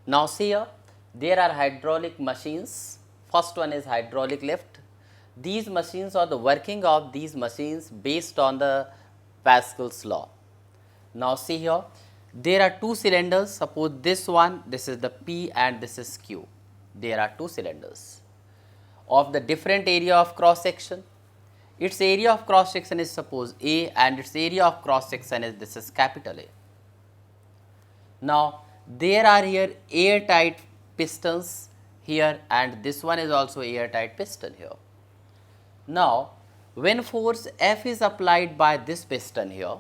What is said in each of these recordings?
Now see here, there are hydraulic machines. First one is hydraulic lift. These machines or the working of these machines based on the Pascal's law. Now see here, there are two cylinders. Suppose this one, this is the P and this is Q. There are two cylinders of the different area of cross section. Its area of cross section is suppose A and its area of cross section is this is capital A. Now there are here airtight pistons here and this one is also airtight piston here. Now when force F is applied by this piston here,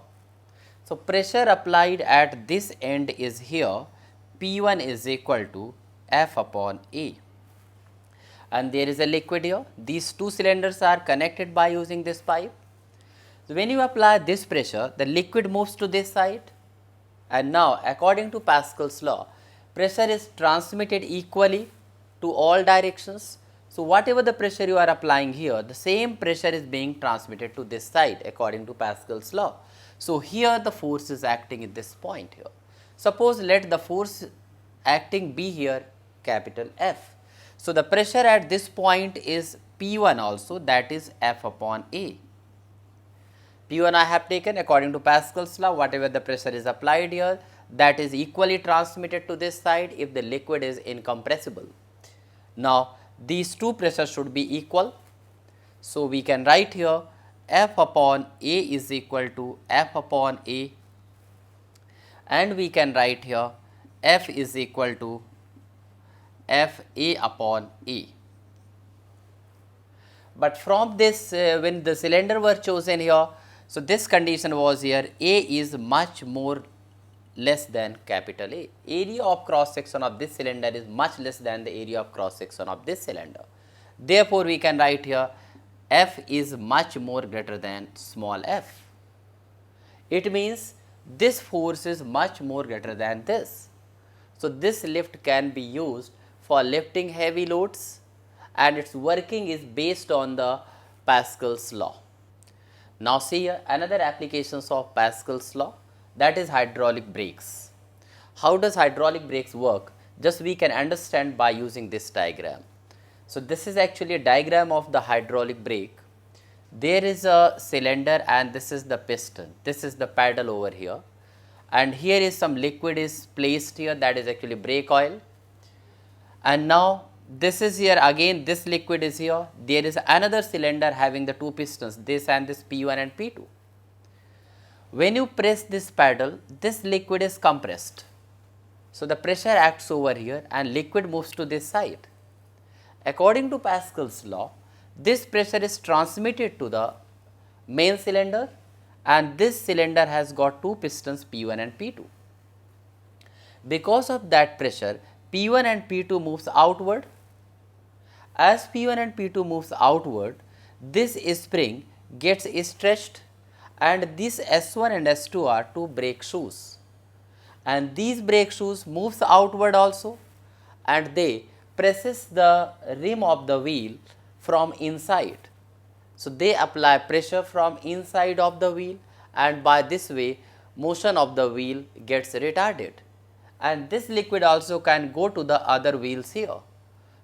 so pressure applied at this end is here P1 is equal to F upon A. And there is a liquid here. These two cylinders are connected by using this pipe. So when you apply this pressure, the liquid moves to this side, and now according to Pascal's law, pressure is transmitted equally to all directions. So whatever the pressure you are applying here, the same pressure is being transmitted to this side according to Pascal's law. So here the force is acting at this point here. Suppose let the force acting be here capital F. So the pressure at this point is P1 also, that is F upon A. P1 I have taken according to Pascal's law, whatever the pressure is applied here, that is equally transmitted to this side if the liquid is incompressible. Now these two pressures should be equal. So we can write here F upon A is equal to F upon A, and we can write here F is equal to F A upon A. But from this when the cylinder were chosen here, so this condition was here A is much more less than capital A. Area of cross section of this cylinder is much less than the area of cross section of this cylinder. Therefore, we can write here F is much more greater than small f. It means this force is much more greater than this. So this lift can be used for lifting heavy loads and its working is based on the Pascal's law. Now see here another applications of Pascal's law, that is hydraulic brakes. How does hydraulic brakes work? Just we can understand by using this diagram. So this is actually a diagram of the hydraulic brake. There is a cylinder and this is the piston, this is the paddle over here, and here is some liquid is placed here, that is actually brake oil. And now this is here again, this liquid is here, there is another cylinder having the two pistons, this and this P1 and P2. When you press this paddle, this liquid is compressed. So the pressure acts over here and liquid moves to this side. According to Pascal's law, this pressure is transmitted to the main cylinder and this cylinder has got two pistons P1 and P2. Because of that pressure, P1 and P2 moves outward. As P1 and P2 moves outward, this spring gets stretched and these S1 and S2 are two brake shoes. And these brake shoes moves outward also and they presses the rim of the wheel from inside. So they apply pressure from inside of the wheel and by this way motion of the wheel gets retarded. And this liquid also can go to the other wheels here.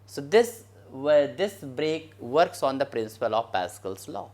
So this brake works on the principle of Pascal's law.